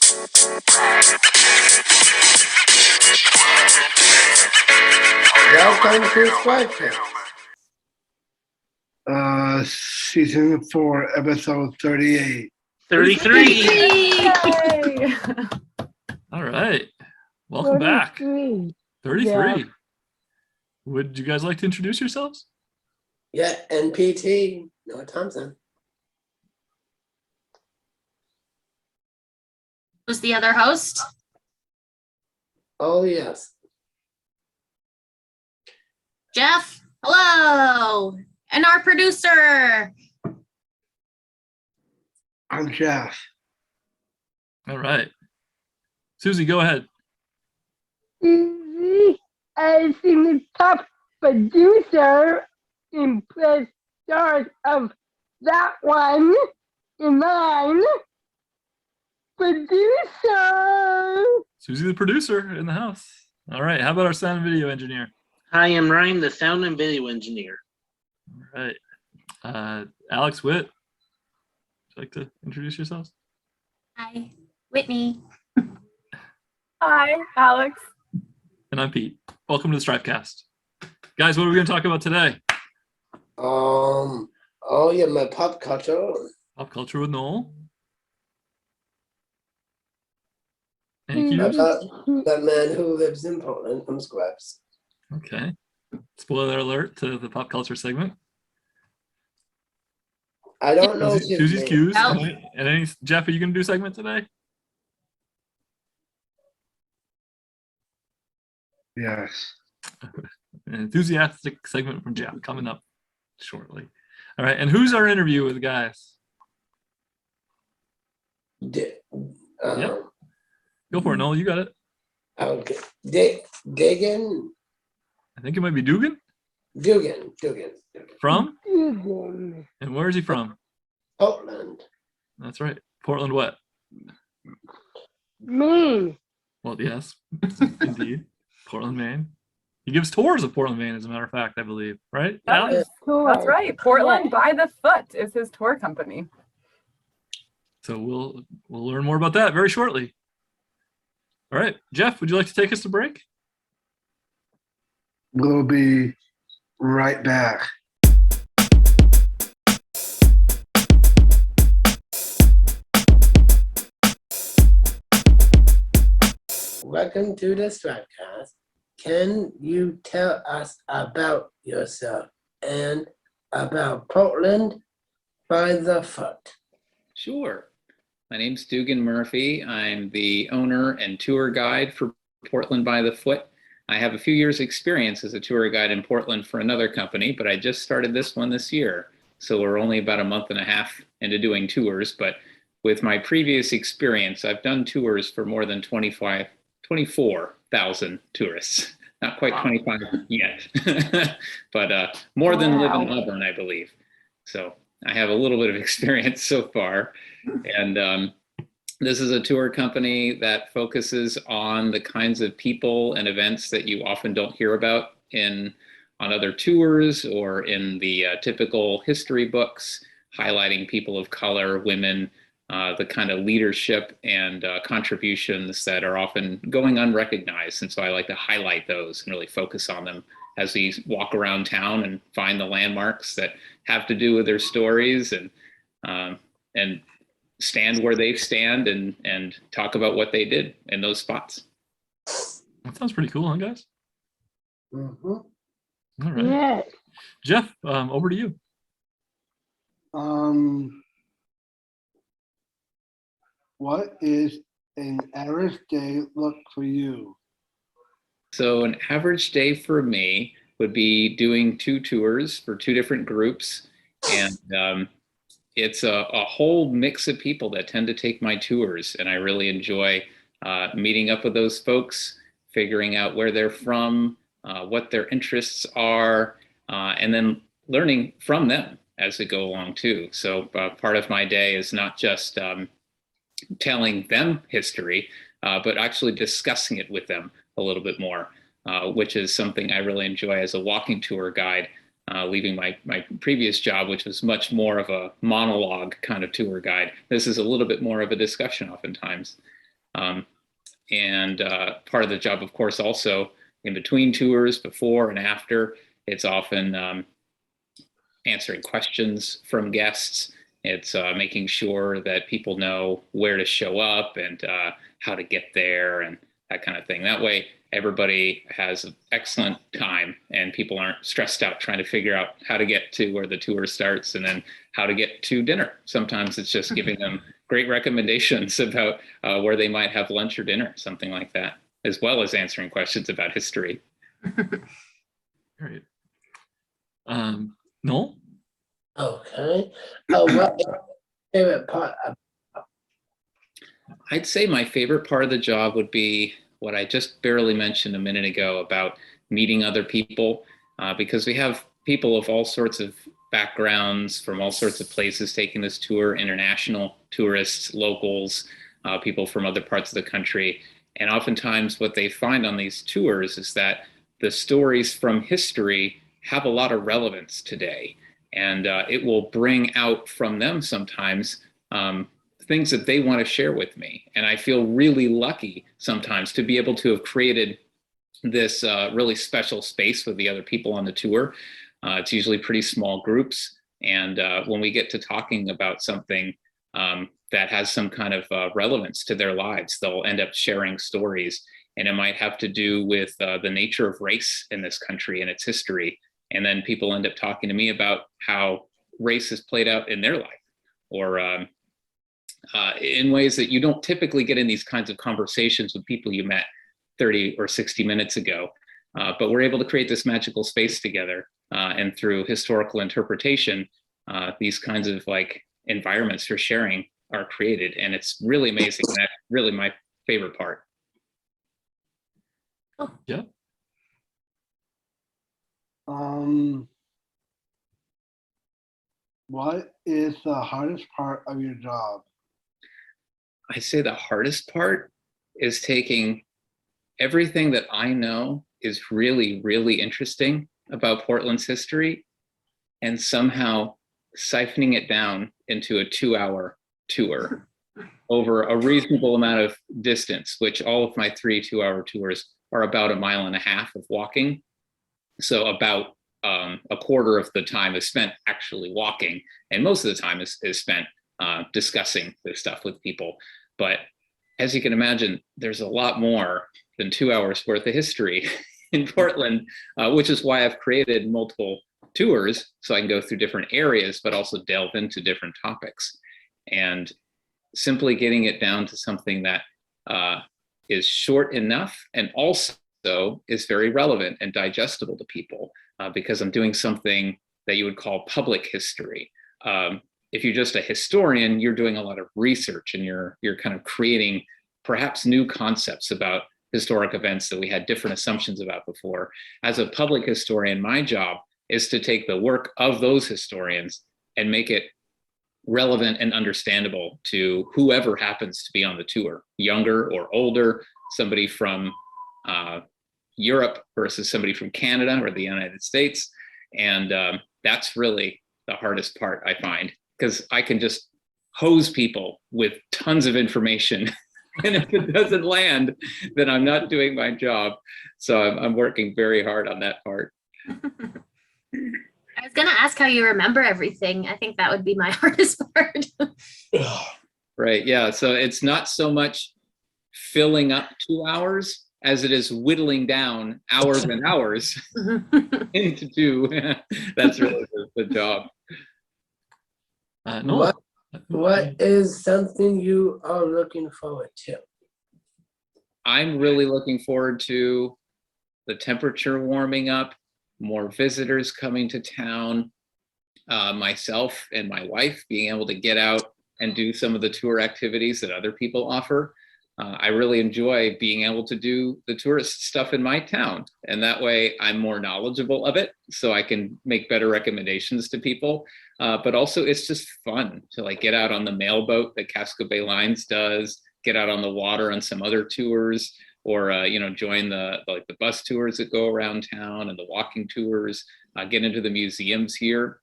Welcome to STRIVECast. Season 4, episode 38. 33. Yay! All right. Welcome back. 33. Yeah. Would you guys like to introduce yourselves? Yeah, NPT, Noah Thompson. Who's the other host? Oh, yes. Jeff. Hello. And our producer. I'm Jeff. All right. Susie, go ahead. Susie, as the top producer and press start of that one in line. Producer. Susie, the producer in the house. All right. How about our sound and video engineer? Hi, I'm Ryan, the sound and video engineer. All right. Alex Witt, would you like to introduce yourselves? Hi, Whitney. Hi, Alex. And I'm Pete. Welcome to the STRIVECast. Guys, what are we going to talk about today? Oh yeah, my pop culture. Pop culture with Noel. Any About cues? that man who lives in Portland from Scraps. Okay. Spoiler alert to the pop culture segment. I don't know. Susie's cues. Oh. And any Jeff, are you going to do segment today? Yes. An enthusiastic segment from Jeff coming up shortly. All right. And who's our interview with, guys? Yep. Go for it, Noel. You got it. Okay. Dugan. I think it might be Dugan. Dugan. From? Dugan. And where is he from? Portland. That's right. Portland what? Me. Well, yes. Indeed. Portland, Maine. He gives tours of Portland, Maine, as a matter of fact, I believe. Right? Alex? That's right. Portland by the Foot is his tour company. So we'll learn more about that very shortly. All right. Jeff, would you like to take us to break? We'll be right back. Welcome to the STRIVECast. Can you tell us about yourself and about Portland by the Foot? Sure. My name's Dugan Murphy. I'm the owner and tour guide for Portland by the Foot. I have a few years experience as a tour guide in Portland for another company, but I just started this one this year. So we're only about a month and a half into doing tours, but with my previous experience, I've done tours for more than 24,000 tourists. Not quite 25 yet, but more than live in Auburn, I believe. So I have a little bit of experience so far. And this is a tour company that focuses on the kinds of people and events that you often don't hear about on other tours or in the typical history books, highlighting people of color, women, the kind of leadership and contributions that are often going unrecognized. And so I like to highlight those and really focus on them as we walk around town and find the landmarks that have to do with their stories and stand where they stand and talk about what they did in those spots. That sounds pretty cool, huh, guys? Mm-hmm. All right. Yes. Jeff, over to you. What is an average day look for you? So an average day for me would be doing 2 tours for 2 different groups. And it's a whole mix of people that tend to take my tours. And I really enjoy meeting up with those folks, figuring out where they're from, what their interests are, and then learning from them as we go along too. So part of my day is not just telling them history, but actually discussing it with them a little bit more, which is something I really enjoy as a walking tour guide, leaving my previous job, which was much more of a monologue kind of tour guide. This is a little bit more of a discussion oftentimes. And part of the job, of course, also in between tours, before and after, it's often answering questions from guests. It's making sure that people know where to show up and how to get there and that kind of thing. That way, everybody has an excellent time and people aren't stressed out trying to figure out how to get to where the tour starts and then how to get to dinner. Sometimes it's just giving them great recommendations about where they might have lunch or dinner, something like that, as well as answering questions about history. Great. Noel? Okay. Oh, what favorite part of I'd say my favorite part of the job would be what I just barely mentioned a minute ago about meeting other people, because we have people of all sorts of backgrounds from all sorts of places taking this tour, international tourists, locals, people from other parts of the country. And oftentimes what they find on these tours is that the stories from history have a lot of relevance today. And it will bring out from them sometimes things that they want to share with me. And I feel really lucky sometimes to be able to have created this really special space with the other people on the tour. It's usually pretty small groups. And when we get to talking about something that has some kind of relevance to their lives, they'll end up sharing stories. And it might have to do with the nature of race in this country and its history. And then people end up talking to me about how race has played out in their life, or in ways that you don't typically get in these kinds of conversations with people you met 30 or 60 minutes ago. But we're able to create this magical space together. And through historical interpretation, these kinds of like environments for sharing are created. And it's really amazing. That's really my favorite part. Yeah. What is the hardest part of your job? I say the hardest part is taking everything that I know is really, really interesting about Portland's history and somehow siphoning it down into a 2-hour tour over a reasonable amount of distance, which all of my 3 2-hour tours are about 1.5 miles of walking. So about a quarter of the time is spent actually walking, and most of the time is spent discussing this stuff with people. But as you can imagine, there's a lot more than 2 hours worth of history in Portland, which is why I've created multiple tours so I can go through different areas, but also delve into different topics. And simply getting it down to something that is short enough and also is very relevant and digestible to people, because I'm doing something that you would call public history. If you're just a historian, you're doing a lot of research and you're kind of creating perhaps new concepts about historic events that we had different assumptions about before. As a public historian, my job is to take the work of those historians and make it relevant and understandable to whoever happens to be on the tour, younger or older, somebody from Europe versus somebody from Canada or the United States. And that's really the hardest part, I find, because I can just hose people with tons of information. And if it doesn't land, then I'm not doing my job. So I'm working very hard on that part. I was gonna ask how you remember everything. I think that would be my hardest part. Right, yeah. So it's not so much filling up 2 hours as it is whittling down hours and hours into 2. That's really the job. Noel? what is something you are looking forward to? I'm really looking forward to the temperature warming up, more visitors coming to town, myself and my wife being able to get out and do some of the tour activities that other people offer. I really enjoy being able to do the tourist stuff in my town, and that way I'm more knowledgeable of it, so I can make better recommendations to people. But also it's just fun to like get out on the mailboat that Casco Bay Lines does, get out on the water on some other tours, or join the bus tours that go around town and the walking tours, get into the museums here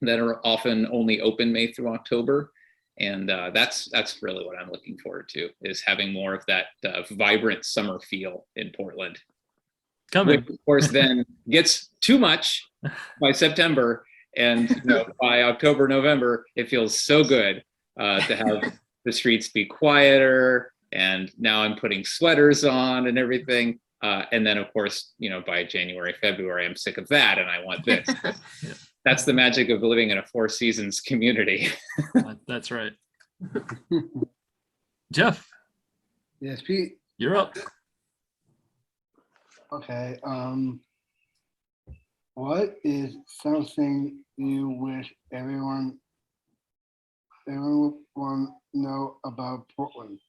that are often only open May through October. And that's really what I'm looking forward to, is having more of that vibrant summer feel in Portland. Coming. Which, of course, then gets too much by September, and by October, November, it feels so good to have the streets be quieter. And now I'm putting sweaters on and everything. And then, of course, by January, February, I'm sick of that, and I want this. That's the magic of living in a Four Seasons community. That's right. Jeff, Yes, Pete. you're up. Okay. What is something you wish everyone know about Portland?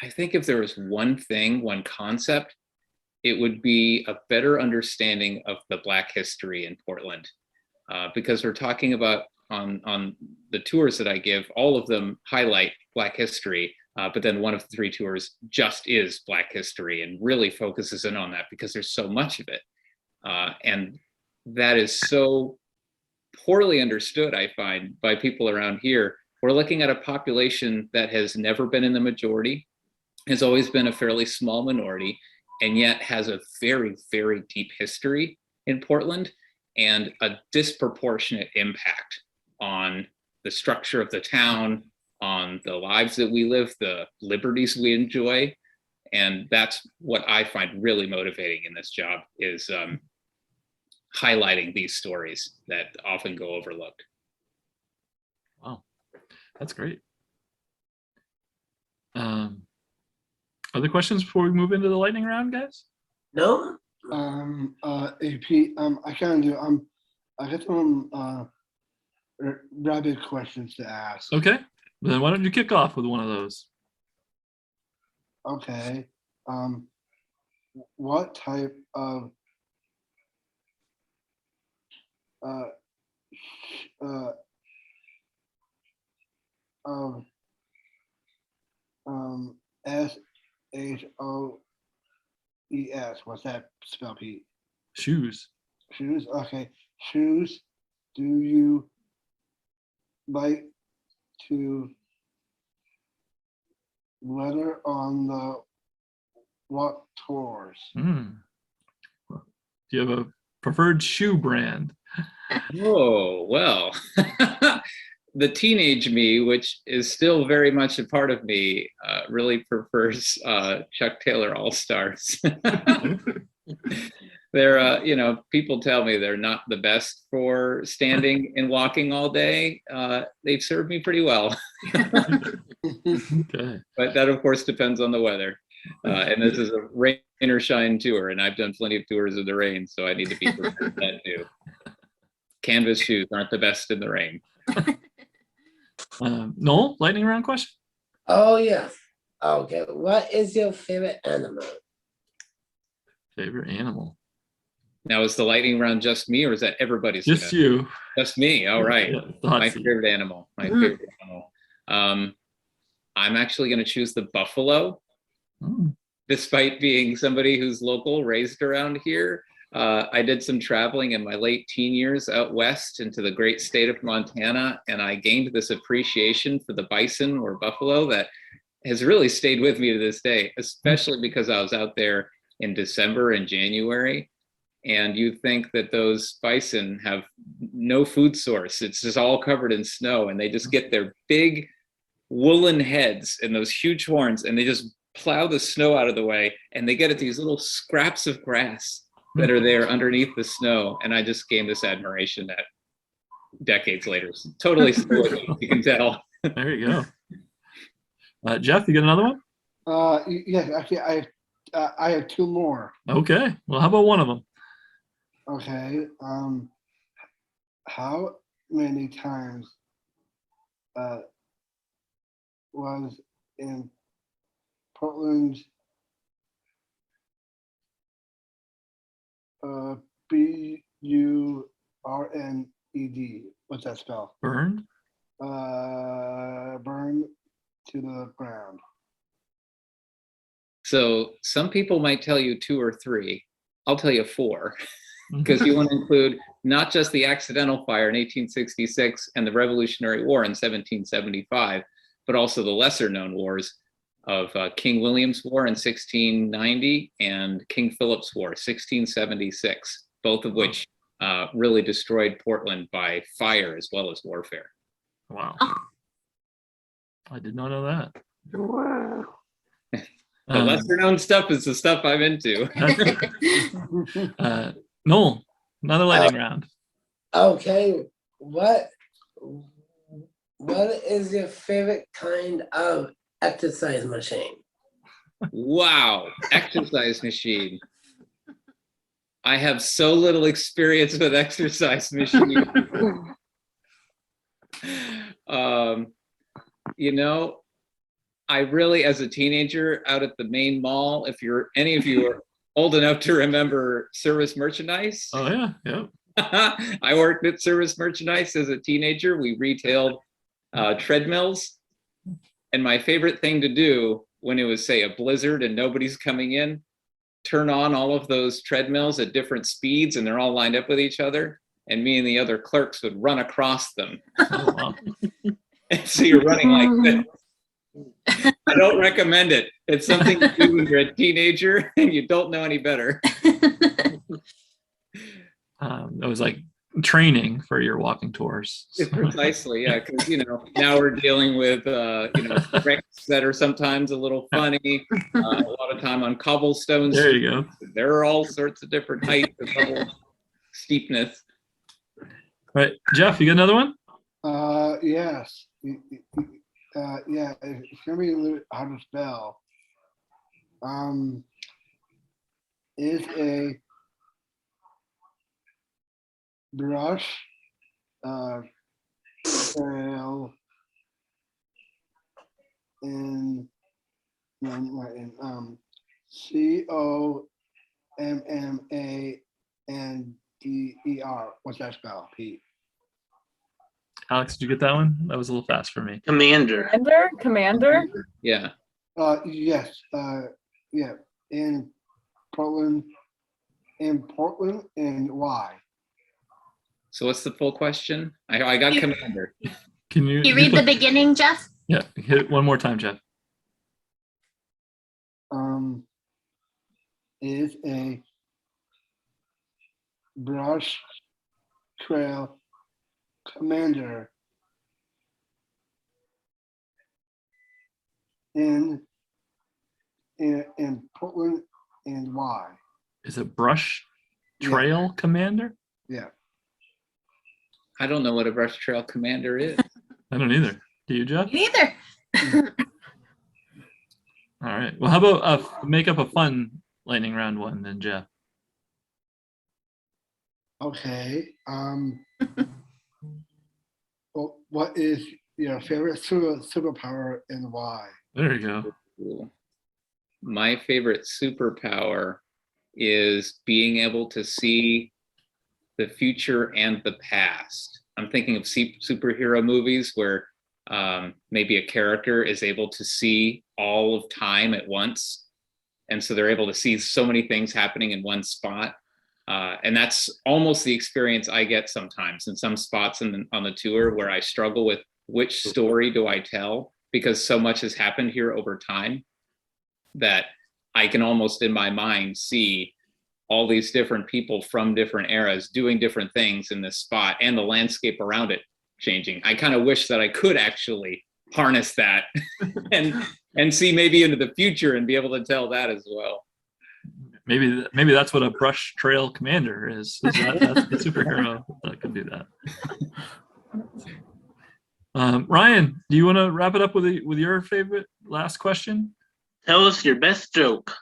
I think if there was one thing, one concept, it would be a better understanding of the Black history in Portland. Because we're talking about on the tours that I give, all of them highlight Black history, but then one of the 3 tours just is Black history and really focuses in on that because there's so much of it. And that is so poorly understood, I find, by people around here. We're looking at a population that has never been in the majority, has always been a fairly small minority, and yet has a very, very deep history in Portland and a disproportionate impact on the structure of the town, on the lives that we live, the liberties we enjoy. And that's what I find really motivating in this job, is highlighting these stories that often go overlooked. Wow, that's great. Other questions before we move into the lightning round, guys? No? Hey, Pete, I kind of do. I got some rapid questions to ask. Okay, then why don't you kick off with one of those? Okay. What type of SHOES, what's that spell, Pete? Shoes. Shoes. Okay. Shoes. Do you like to weather on the what tours? Do you have a preferred shoe brand? Oh, well, the teenage me, which is still very much a part of me, really prefers Chuck Taylor All-Stars. They're, people tell me they're not the best for standing and walking all day. They've served me pretty well. Okay. But that, of course, depends on the weather. And this is a rain or shine tour, and I've done plenty of tours in the rain, so I need to be prepared for that too. Canvas shoes aren't the best in the rain. Noel, lightning round question? Oh, yeah. Okay. What is your favorite animal? Favorite animal? Now, is the lightning round just me, or is that everybody's? Just you. Just me. All right. Yeah, the hot My seat. favorite animal. My favorite animal. I'm actually going to choose the buffalo, despite being somebody who's local, raised around here. I did some traveling in my late teen years out west into the great state of Montana, and I gained this appreciation for the bison or buffalo that has really stayed with me to this day, especially because I was out there in December and January. And you think that those bison have no food source. It's just all covered in snow, and they just get their big woolen heads and those huge horns, and they just plow the snow out of the way, and they get at these little scraps of grass that are there underneath the snow. And I just gained this admiration that decades later, totally still with me, you can tell. There you go. Jeff, you got another one? Yes, actually, I have 2 more. Okay. Well, how about one of them? Okay. How many times was in Portland's BURNED? What's that spell? Burned? Burn to the ground. So some people might tell you 2 or 3. I'll tell you 4, because you want to include not just the accidental fire in 1866 and the Revolutionary War in 1775, but also the lesser known wars of King William's War in 1690 and King Philip's War, 1676, both of which really destroyed Portland by fire as well as warfare. Wow. I did not know that. Wow. The lesser known stuff is the stuff I'm into. Noel, another lightning round. Okay, what is your favorite kind of exercise machine? Wow, exercise machine. I have so little experience with exercise machines. You know, I really, as a teenager out at the main mall, if any of you are old enough to remember Service Merchandise. Oh yeah, yeah. I worked at Service Merchandise as a teenager. We retailed treadmills. And my favorite thing to do when it was, say, a blizzard and nobody's coming in, turn on all of those treadmills at different speeds and they're all lined up with each other. And me and the other clerks would run across them. Oh, wow. And so you're running like this. I don't recommend it. It's something to do when you're a teenager and you don't know any better. It was like training for your walking tours. Precisely, yeah, because now we're dealing with tricks that are sometimes a little funny. A lot of time on cobblestones. There you go. There are all sorts of different heights and level steepness. All right, Jeff, you got another one? Yes. Yeah, it's gonna be a little hard to spell. Is a brush trail in COMMANDER. What's that spell, Pete? Alex, did you get that one? That was a little fast for me. Commander. Commander? Yeah. Yes. Yeah. In Portland, and why? So what's the full question? I got Commander. Can you You read the beginning, Jeff? Yeah, hit it one more time, Jeff. Is a brush trail commander in Portland, and why? Is it brush trail commander? Yeah. I don't know what a brush trail commander is. I don't either. Do you, Jeff? Me neither. All right. Well, how about make up a fun lightning round one then, Jeff? Okay. Well, what is your favorite superpower and why? There you go. Cool. My favorite superpower is being able to see the future and the past. I'm thinking of superhero movies where maybe a character is able to see all of time at once. And so they're able to see so many things happening in one spot. And that's almost the experience I get sometimes in some spots on the tour where I struggle with which story do I tell, because so much has happened here over time that I can almost in my mind see all these different people from different eras doing different things in this spot and the landscape around it changing. I kind of wish that I could actually harness that and see maybe into the future and be able to tell that as well. Maybe that's what a brush trail commander is. That's the superhero that can do that. Ryan, do you want to wrap it up with your favorite last question? Tell us your best joke.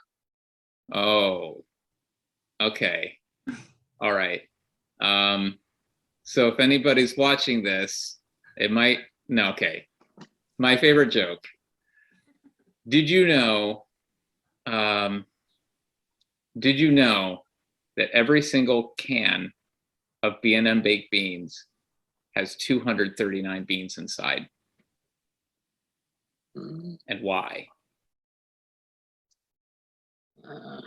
Oh, okay. All right. So if anybody's watching this, okay. My favorite joke. Did you know that every single can of B&M baked beans has 239 beans inside? And why?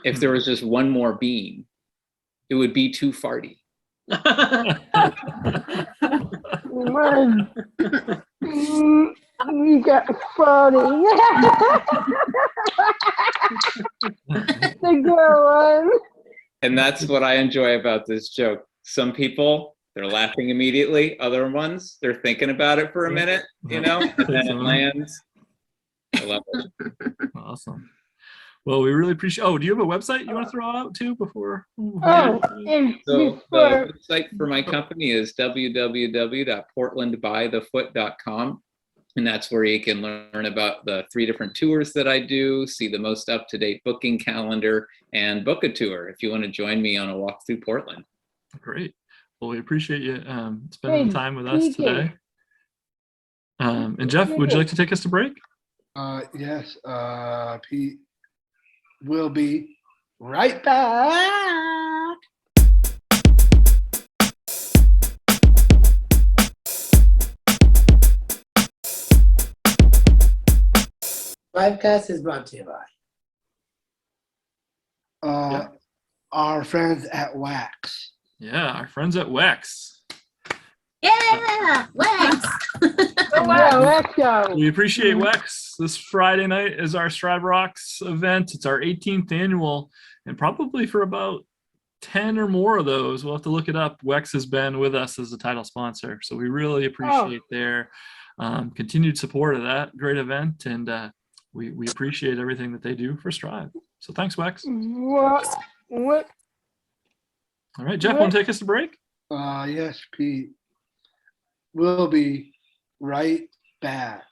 If there was just one more bean, it would be too farty. One. We got 40. The girl one. And that's what I enjoy about this joke. Some people, they're laughing immediately. Other ones, they're thinking about it for a minute, and then it lands. I love it. Awesome. Well, we really appreciate. Oh, do you have a website you want to throw out too before? Oh, and So before, the website for my company is www.portlandbythefoot.com. And that's where you can learn about the 3 different tours that I do, see the most up-to-date booking calendar, and book a tour if you want to join me on a walk through Portland. Great. Well, we appreciate you spending the time with us today. And Jeff, would you like to take us to break? Yes, Pete will be right back. STRIVECast is brought to you by. Our friends at Wax. Yeah, our friends at Wex. Yeah, Lex. yeah, let's go. We appreciate Wex. This Friday night is our Strive Rocks event. It's our 18th annual, and probably for about 10 or more of those, we'll have to look it up. Wex has been with us as a title sponsor, so we really appreciate their continued support of that great event, and we appreciate everything that they do for Strive. So thanks, Wex. What? All right, Jeff, want to take us to break? Yes, Pete. We'll be right back.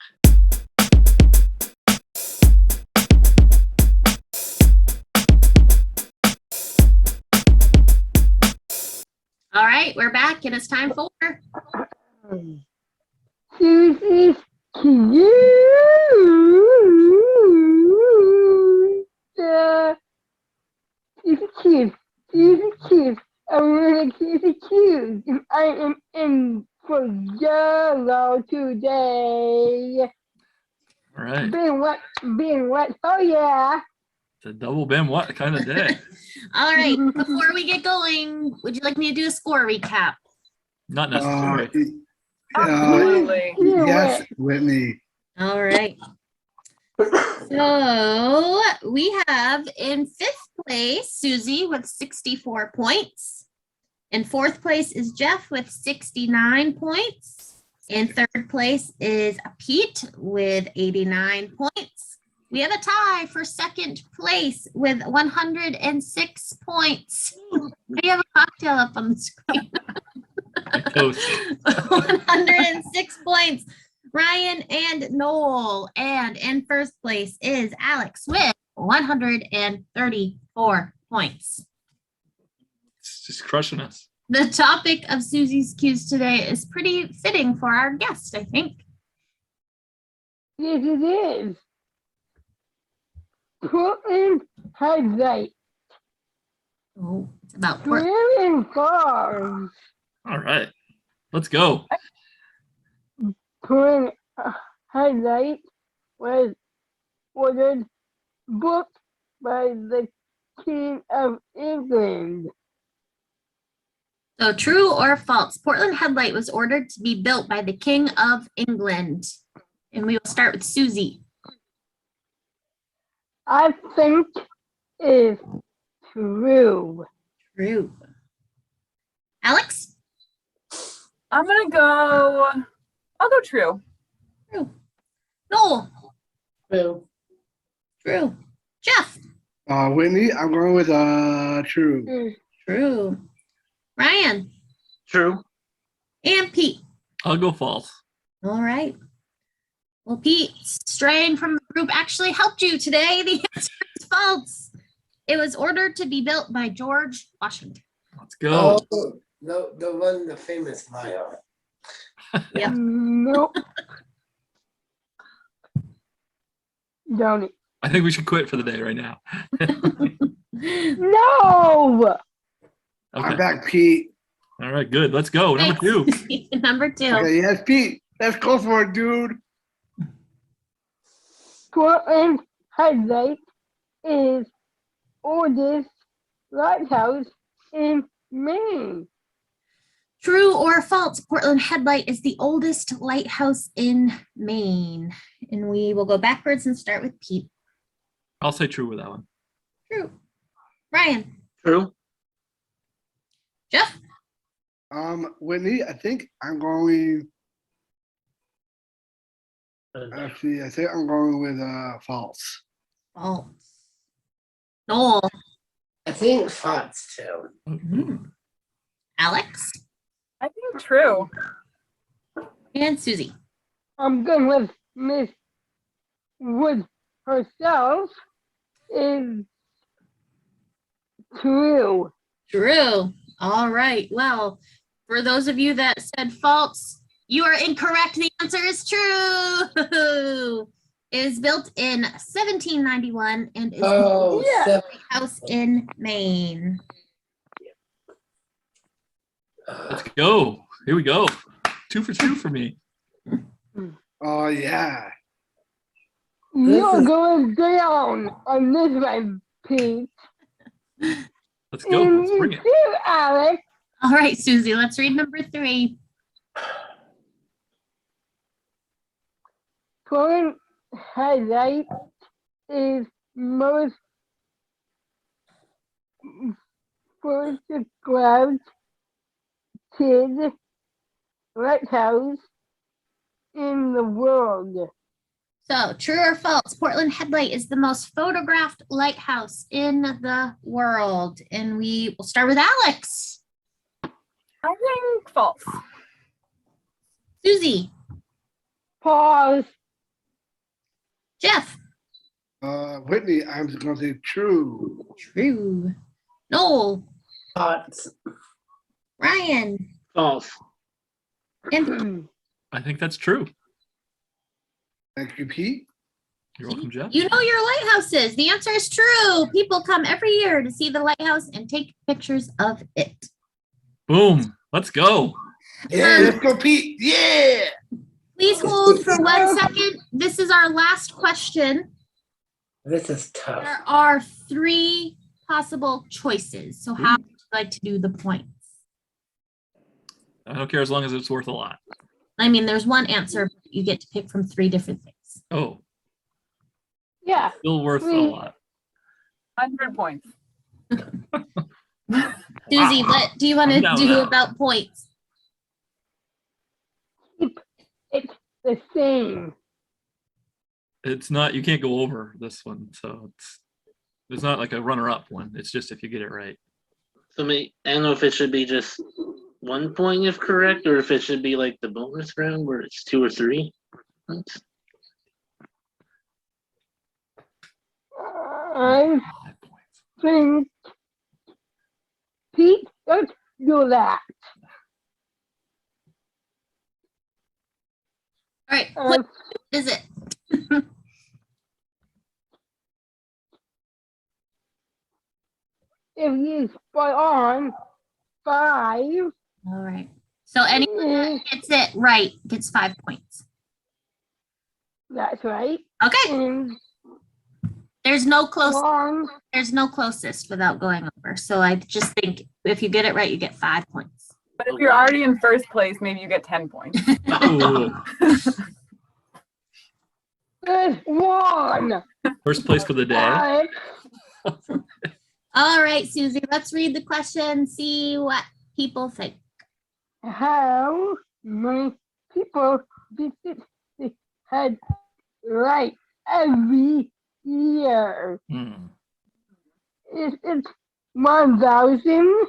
All right, we're back, and it's time for Susie's cute. She's cute. She's cute. I'm really cute. And I am in for yellow today. All right. Being what? Oh yeah. It's a double bim what kind of day? All right, before we get going, would you like me to do a score recap? Not necessary. Absolutely. Yes, Whitney. All right. So we have in 5th place, Susie with 64 points. In 4th place is Jeff with 69 points. In 3rd place is Pete with 89 points. We have a tie for 2nd place with 106 points. We have a cocktail up on the screen. 106 points. Ryan and Noel. And in 1st place is Alex with 134 points. It's just crushing us. The topic of Susie's Cues today is pretty fitting for our guest, I think. Yes, it is. Portland Headlight. Oh, it's about Portland. Brilliant cars. All right, let's go. Portland Headlight was ordered, booked by the King of England. So true or false? Portland Headlight was ordered to be built by the King of England. And we will start with Susie. I think is true. True. Alex? I'll go true. True. Noel? True. True. Jeff? Whitney, I'm going with true. True. Ryan? True. And Pete? I'll go false. All right. Well, Pete, straying from the group actually helped you today. The answer is false. It was ordered to be built by George Washington. Let's go. Oh, the one, the famous liar. Yep. Nope. Don't it? I think we should quit for the day right now. No! Okay. I'm back, Pete. All right, good. Let's go. Number 2. Number 2. Okay, yes, Pete. Let's go for it, dude. Portland Headlight is oldest lighthouse in Maine. True or false, Portland Headlight is the oldest lighthouse in Maine. And we will go backwards and start with Pete. I'll say true with that one. True. Ryan. True. Jeff. Whitney, I think I'm going. Actually, I think I'm going with false. False. Noel. I think false too. Alex. I think true. And Susie. I'm going with Miss Wood herself is true. True. All right. Well, for those of you that said false, you are incorrect. The answer is true. It is built in 1791 and is Oh, Yeah. so- a house in Maine. Let's go. Here we go. 2 for 2 for me. Oh yeah. You're is- going down on this one, Pete. Let's go. And Let's you bring it. too, Alex. All right, Susie, let's read number 3. Current Headlight is most photographed lighthouse in the world. So, true or false, Portland Headlight is the most photographed lighthouse in the world. And we will start with Alex. I think false. Susie. Pause. Jeff. Whitney, I'm just gonna say true. True. Noel. false. Ryan. False. And I think that's true. Thank you, Pete. You're welcome, Jeff. you know your lighthouses. The answer is true. People come every year to see the lighthouse and take pictures of it. Boom. Let's go. Yeah, let's go, Pete. Yeah. Please hold for 1 second. This is our last question. This is tough. There are 3 possible choices. So how would you like to do the points? I don't care as long as it's worth a lot. I mean, there's one answer, but you get to pick from 3 different things. Oh, Yeah. still worth a Please. lot. 100 points. Susie, what do you want to I'm down do now. about points? It's the same. It's not, you can't go over this one. So it's not like a runner-up one. It's just if you get it right. So I don't know if it should be just 1 point if correct, or if it should be like the bonus round where it's 2 or 3 points. I 5 points. think Pete, let's do that. All right, Uh, what is it? if you spot on 5, All right. So anyone that gets it right gets 5 points. that's right. Okay. And There's no close. 1, There's no closest without going over. So I just think if you get it right, you get 5 points. But if you're already in first place, maybe you get 10 points. Oh, there's 1. first place for the day. Alex, All right, Susie, let's read the question, see what people think. how many people visit the Headlight every year? Hmm. Is it 1,000,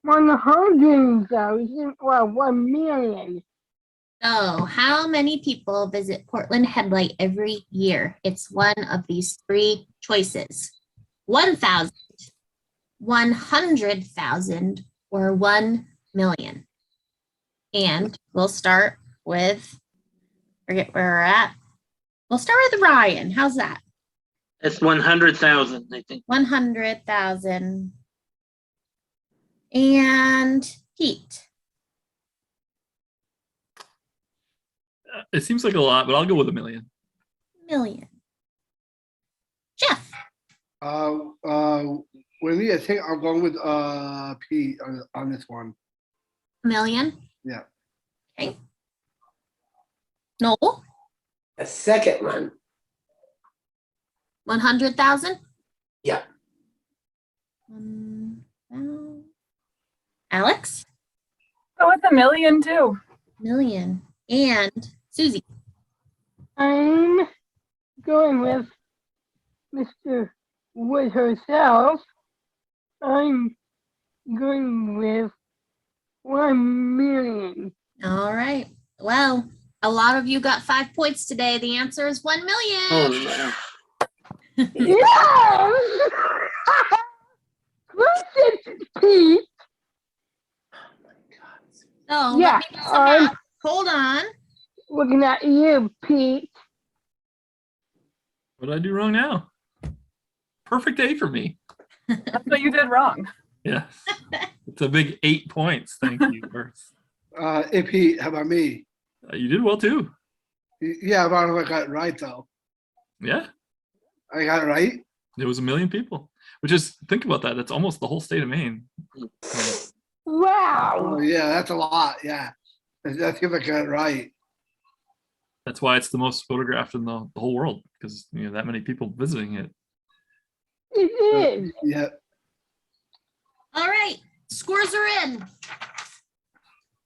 100,000, or 1 million? So, how many people visit Portland Headlight every year? It's one of these 3 choices: 1,000, 100,000, or 1 million. And we'll start with, forget where we're at. We'll start with Ryan. How's that? It's 100,000, I think. 100,000. And Pete. It seems like a lot, but I'll go with 1 million. Million. Jeff. Whitney, I think I'm going with Pete on this one. million. Yeah. Okay. Noel, A second one. 100,000. Yeah. Alex, Go with $1 million too. million. And Susie, I'm going with Mr. Wood herself. I'm going with 1 million. all right. Well, a lot of you got 5 points today. The answer is 1 million. Oh, no. Yes! Listen, Pete. So Yeah, let me do some math. Hold on. Looking at you, Pete. What did I do wrong now? Perfect day for me. That's what you did wrong. Yes. It's a big 8 points. Thank you. Earth. Hey, Pete, how about me? You did well too. Yeah, about if I got it right, though. Yeah. I got it right? It was 1 million people, which is, think about that. That's almost the whole state of Maine. Wow. Oh, yeah, that's a lot. Yeah. That's if I got it right. That's why it's the most photographed in the whole world, because you know that many people visiting it. It is. Yeah. All right. Scores are in.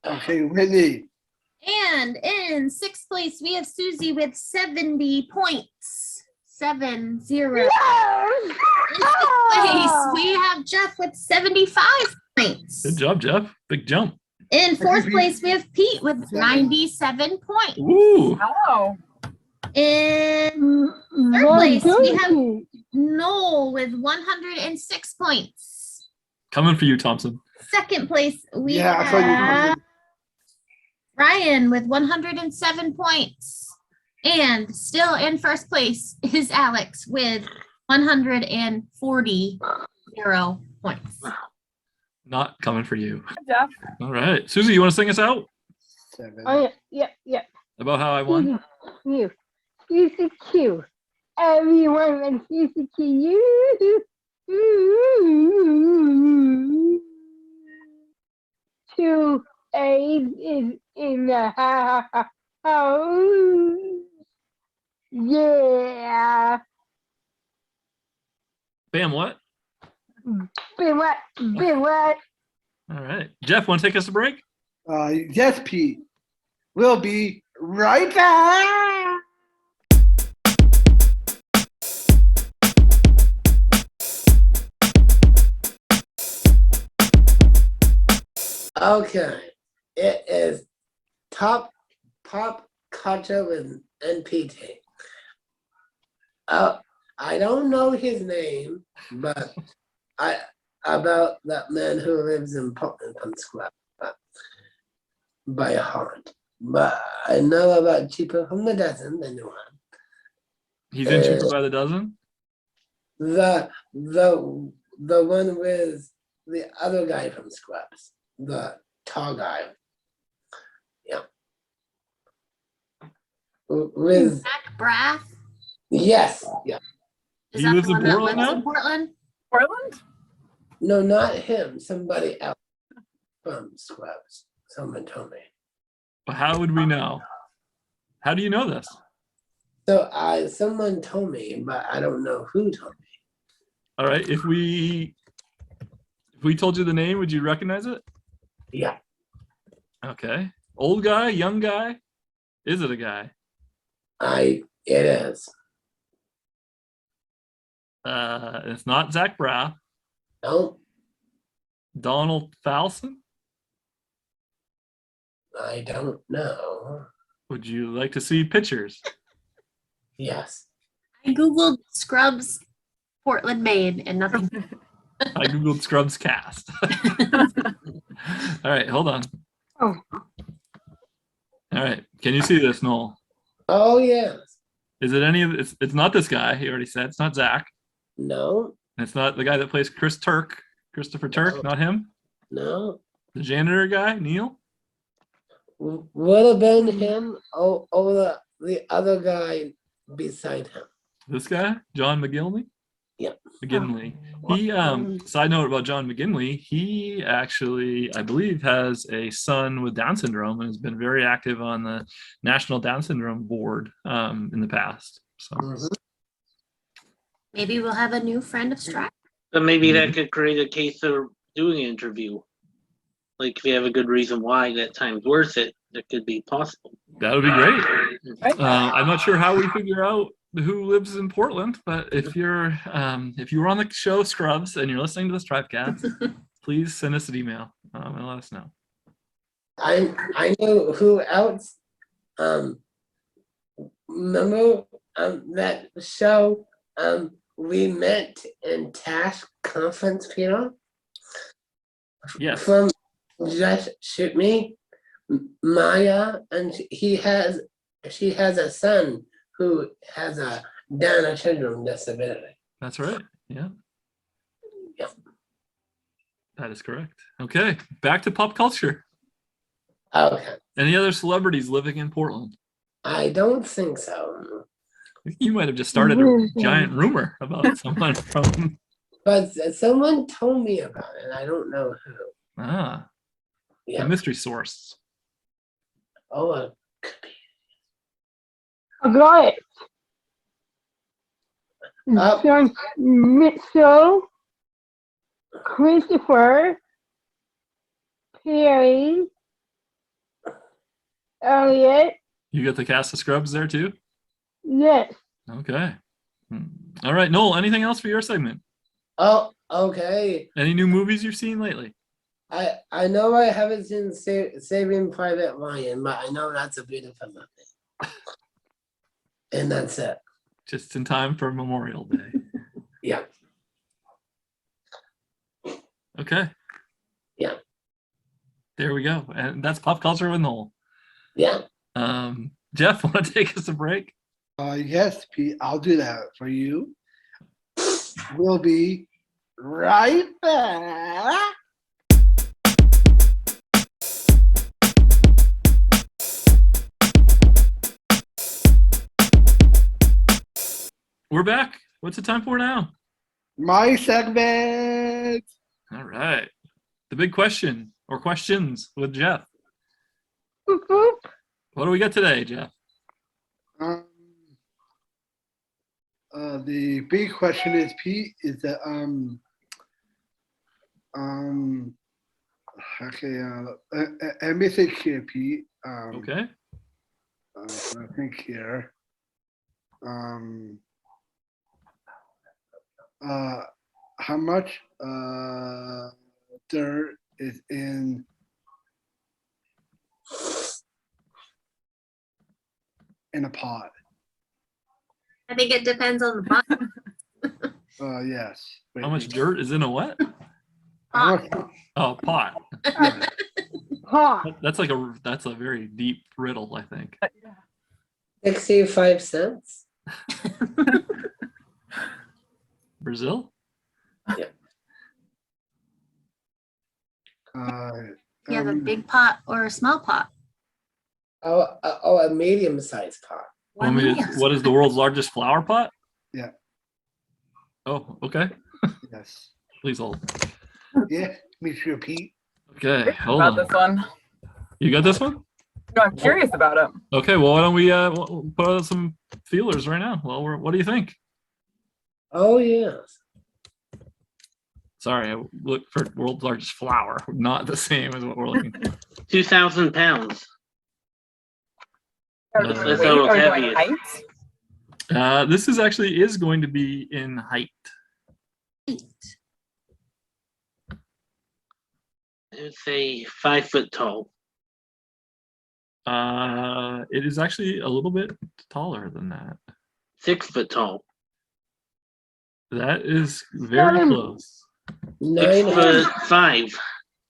Okay, Whitney. And in 6th place, we have Susie with 70 points. 70. Yes! In 5th place, we have Jeff with 75 points. Good job, Jeff. Big jump. In 4th place, we have Pete with 97 points. Ooh. Oh, In 3rd place, we have Noel with 106 points. Coming for you, Thompson. 2nd place, we Yeah, I thought you have Ryan with 107 points. And still in 1st place is Alex with 140 points. Not coming for you. Jeff. All right. Susie, you want to sing us out 7. Oh, yeah. about how I won? You. CCQ. Everyone and CCQ. Two A's is in the house. Yeah. Bam, what? Been what? Been what? All right. Jeff, want to take us a break? Yes, Pete. We'll be right back. Okay. It is pop culture with NPT. I don't know his name, but about that man who lives in Portland, Square by heart. But I know about Cheaper from the Dozen, the new one. He's in Cheaper by the Dozen? The one with the other guy from Scrubs, the tall guy. Yeah. With Zach Braff. yes, yeah. Is He that lives the in one that Portland lives now? in Portland? Portland? No, not him. Somebody else from Scrubs. Someone told me. How would we know? How do you know this? So someone told me, but I don't know who told me. All right. If we told you the name, would you recognize it? Yeah. Okay. Old guy, young guy? Is it a guy? It is. It's not Zach Braff. No, Donald Falson? I don't know. Would you like to see pictures? Yes. I Googled Scrubs Portland, Maine, and nothing. I Googled Scrubs cast. All right, hold on. Oh. All right. Can you see this, Noel? Oh, yes. Is it any of it's not this guy, he already said. It's not Zach. No, It's not the guy that plays Christopher Turk, No. not him. no. The janitor guy, Neil. Would have been him or the other guy beside him. This guy, John McGillney. Yep. McGinley. He side note about John McGinley, he actually, I believe, has a son with Down syndrome and has been very active on the National Down Syndrome Board in the past. So Maybe we'll have a new friend of Strive. But maybe that could create a case for doing an interview. Like if you have a good reason why that time's worth it, that could be possible. that would be great. I'm not sure how we figure out who lives in Portland, but if you were on the show Scrubs and you're listening to the STRIVEcast, please send us an email and let us know. I know who else. Remember that show we met in Task Conference, Peter? Yes. From Just Shoot Me, Maya, and she has a son who has a Down syndrome disability. That's right. Yeah. Yeah. That is correct. Okay, back to pop culture. Okay. Any other celebrities living in Portland? I don't think so. You might have just started a giant rumor about someone from. But someone told me about it, and I don't know who. A mystery source. Oh, it could be. I got it. John Mitchell, Christopher, Perry, Elliot. You got the cast of Scrubs there too? Yes. Okay. All right, Noel, anything else for your segment? Oh, okay. Any new movies you've seen lately? I know I haven't seen Saving Private Ryan, but I know that's a beautiful movie. And that's it. Just in time for Memorial Day. Yeah. Okay. Yeah. There we go. And that's pop culture with Noel. Yeah. Jeff, want to take us a break? Yes, Pete, I'll do that for you. We'll be right back. We're back. What's the time for now? My segment. All right. The big question or questions with Jeff. Boop, boop. What do we got today, Jeff? The big question is, Pete, is that let me think here, Pete. Okay. I think here. How much dirt is in a pot? I think it depends on the pot. Yes. How much dirt is in a what? How much- Oh, pot. Pot. That's a very deep riddle, I think. 65 cents. Brazil? You have a big pot or a small pot? Oh, a medium-sized pot. I mean, what is the world's largest flower pot? Yeah. Oh, okay. Yes. Please hold. Yeah. Me sure, Pete. Okay, hold About on. this one. You got this one? No, I'm curious about it. Okay, well, why don't we put out some feelers right now? Well, what do you think? Oh, yes. Sorry, I looked for world's largest flower, not the same as what we're looking for. 2,000 pounds. Are we That's doing how weight? Are we heavy doing it height? This is going to be in height. I would say 5 foot tall. It is actually a little bit taller than that. 6 foot tall. That is very close. 6 foot 5.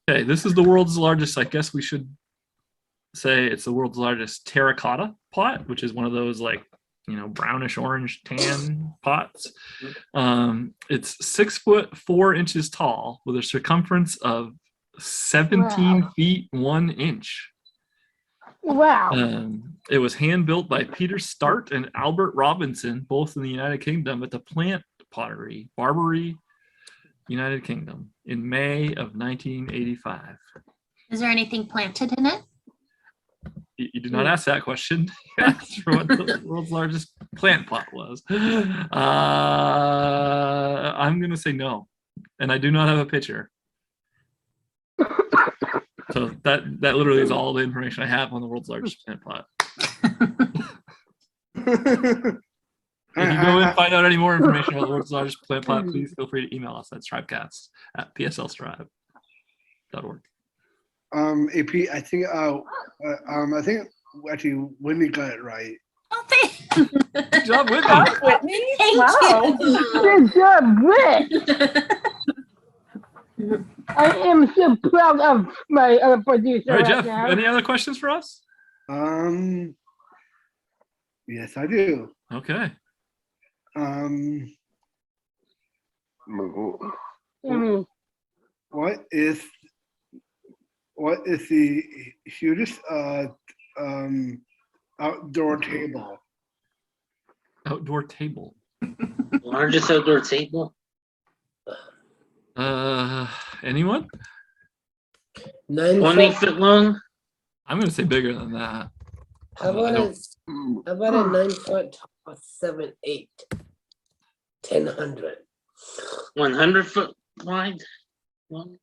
Okay, this is the world's largest. I guess we should say it's the world's largest terracotta pot, which is one of those brownish orange tan pots. It's 6'4" tall with a circumference of 17 feet 1 inch. Wow. It was hand built by Peter Start and Albert Robinson, both in the United Kingdom, but the plant pottery, Barbary, United Kingdom, in May of 1985. Is there anything planted in it? You did not ask that question. You asked for what the world's largest plant pot was. I'm going to say no. And I do not have a picture. So that literally is all the information I have on the world's largest plant pot. If you go and find out any more information about the world's largest plant pot, please feel free to email us at strivecast@pslstrive.org. AP, I think actually Wendy got it right. Oh, thank Good job, Whitney. Wow, Whitney. Thank Wow. you. Good job, Rick. I am so proud of my producer All right, right Jeff, now. any other questions for us? Yes, I do. Okay. What is the hugest outdoor table? Outdoor table. Largest outdoor table? Anyone? 9 20 foot. foot long? I'm going to say bigger than that. How about a 9 foot tall, 7, 8, 1000? 100 foot wide? Long?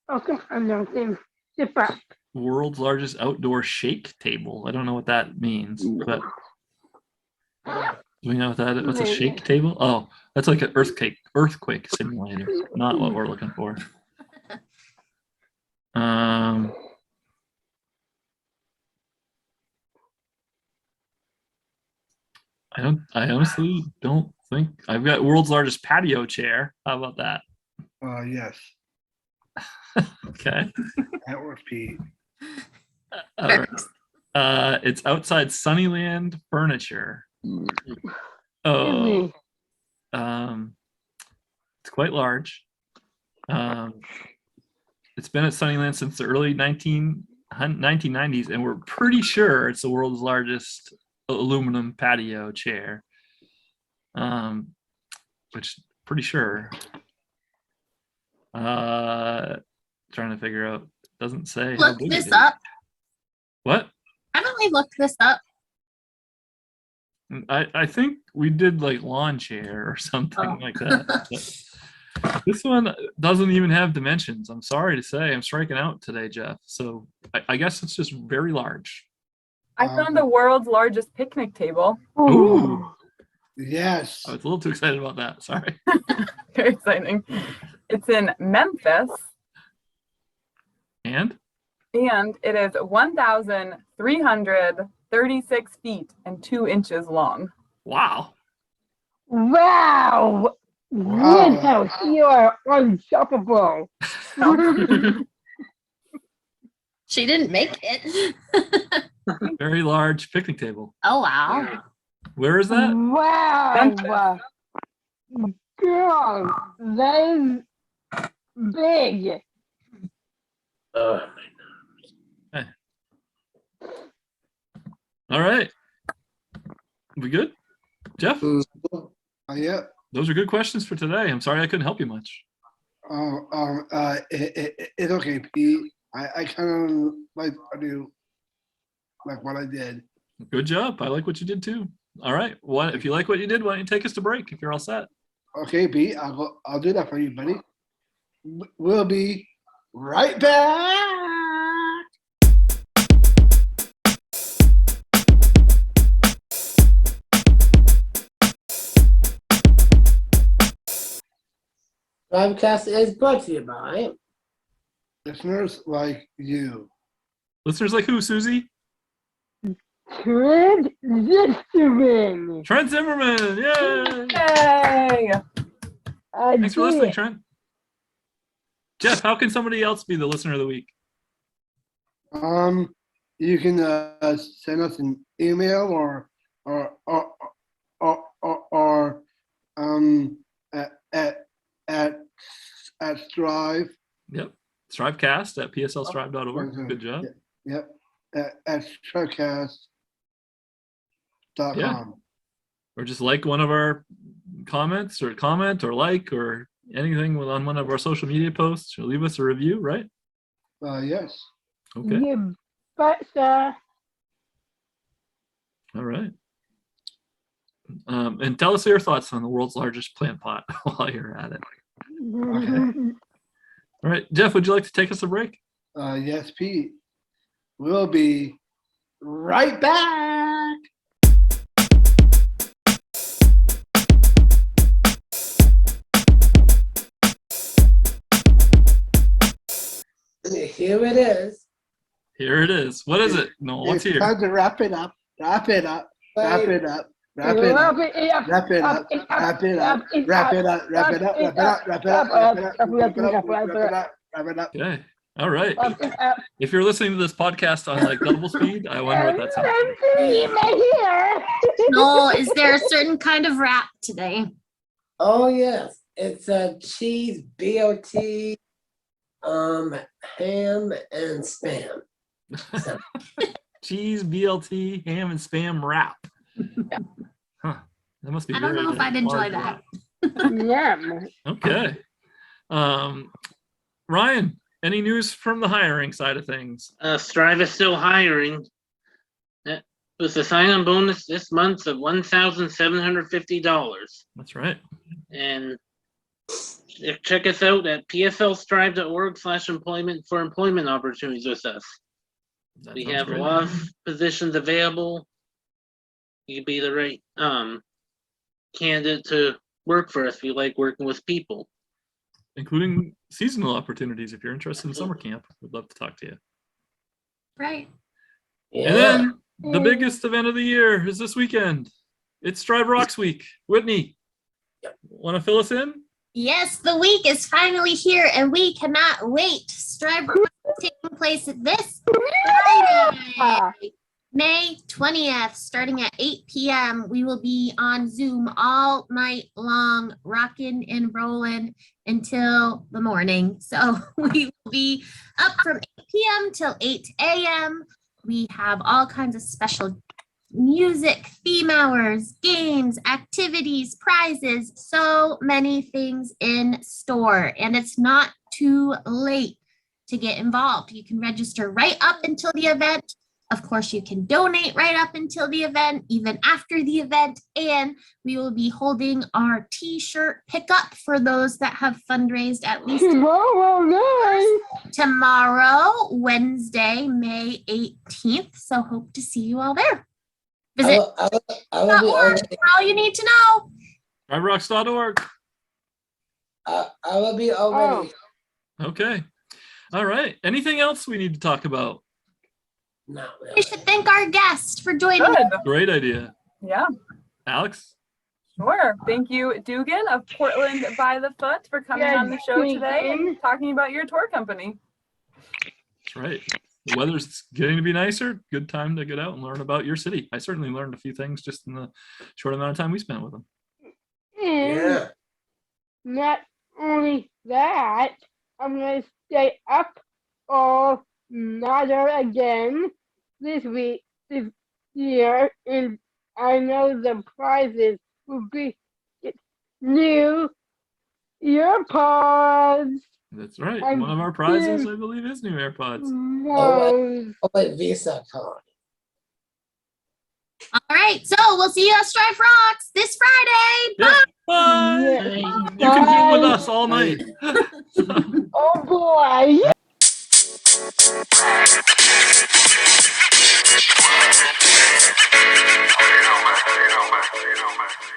Oh, come on, don't sit back. World's largest outdoor shake table. I don't know what that means, but do we know what that is? What's a shake table? Oh, that's like an earthquake simulator. Not what we're looking for. I honestly don't think I've got world's largest patio chair. How about that? Yes. Okay. That works, Pete. All right. It's outside Sunnyland Furniture. Oh, it's quite large. It's been at Sunnyland since the early 1990s, and we're pretty sure it's the world's largest aluminum patio chair. Which pretty sure. Trying to figure out. Doesn't say. Look this up. What? Haven't we looked this up? I think we did like lawn chair or something like that. This one doesn't even have dimensions. I'm sorry to say, I'm striking out today, Jeff. So I guess it's just very large. I found the world's largest picnic table. Ooh. Yes. I was a little too excited about that. Sorry. Very exciting. It's in Memphis. And it is 1,336 feet and 2 inches long. wow. Wow. Lighthouse, you are unstoppable. She didn't make it. Very large picnic table. Oh, wow. Where is that? Wow. Girl, that is big. All right. We good? Jeff? Yeah. Those are good questions for today. I'm sorry I couldn't help you much. It's okay, Pete. I kind of like what I did. Good job. I like what you did too. All right. If you like what you did, why don't you take us to break if you're all set? Okay, Pete. I'll do that for you, buddy. We'll be right back. STRIVECast is brought to you by Listeners like you. Listeners like who, Susie? Trent Zimmerman. Trent Zimmerman. Yay! Yay! Thanks for listening, Trent. Jeff, how can somebody else be the listener of the week? You can send us an email or at Strive. Yep. STRIVEcast at pslstrive.org. Good job. Yep. At STRIVECast Yeah. Or just like one of our comments or comment or like or anything on one of our social media posts or leave us a review, right? Yes. Okay. Yeah, but All right. And tell us your thoughts on the world's largest plant pot while you're at it. All right. Jeff, would you like to take us a break? Yes, Pete. We'll be right back. Here it is. Here it is. What is it? No, what's It's here? time to wrap it up. Wrap it up. Wrap it up. Wrap it wrap up. it up. Wrap it up. Wrap it up. Wrap it up. Wrap it up. Wrap it up. Wrap it up. Wrap it up. Wrap it up. Wrap it up. Wrap it up. Okay. All right. Wrap it up. If you're listening to this podcast on like double speed, I wonder what that sounds like. I'm sitting in my hair. No, is there a certain kind of wrap today? Oh yes, it's a cheese, BOT, ham and spam. So, Cheese, BLT, ham, and spam wrap. Huh. That must be I don't very know if I'd enjoy large that. wrap. Yum. Okay. Ryan, any news from the hiring side of things? Strive is still hiring. With the sign-on bonus this month of $1,750. That's right. And check us out at pflstrive.org/employment for employment opportunities with us. That We sounds have great. a lot of positions available. You could be the right candidate to work for us if you like working with people. Including seasonal opportunities. If you're interested in summer camp, we'd love to talk to you. Right. yeah. And then the biggest event of the year is this weekend. It's Strive Rocks Week. Whitney, want to fill us in? Yes, the week is finally here and we cannot wait. Strive is taking place this Friday, May 20th, starting at 8 p.m. We will be on Zoom all night long, rocking and rolling until the morning. So we will be up from 8 p.m. till 8 a.m. We have all kinds of special music, theme hours, games, activities, prizes, so many things in store. And it's not too late to get involved. You can register right up until the event. Of course, you can donate right up until the event, even after the event. And we will be holding our t-shirt pickup for those that have fundraised at least tomorrow, Wednesday, May 18th. So hope to see you all there. Visit I will be .org for all you need to know. StriveRocks.org. I will be already. Okay. All right. Anything else we need to talk about? No. We should thank our guest for joining us. Good. Great idea. Yeah. Alex? Sure. Thank you, Dugan of Portland by the Foot, for coming on the show today and talking about your tour company. That's right. The weather's getting to be nicer. Good time to get out and learn about your city. I certainly learned a few things just in the short amount of time we spent with them. Yeah. Not only that, I'm going to stay up all nighter again this year, and I know the prizes will be new earpods. That's right. One of our prizes, I believe, is new AirPods. Oh, wait, Visa card. All right. So we'll see you at Strive Rocks this Friday. Bye. Yeah. Bye. Yeah. You can Zoom with us all night. Oh boy!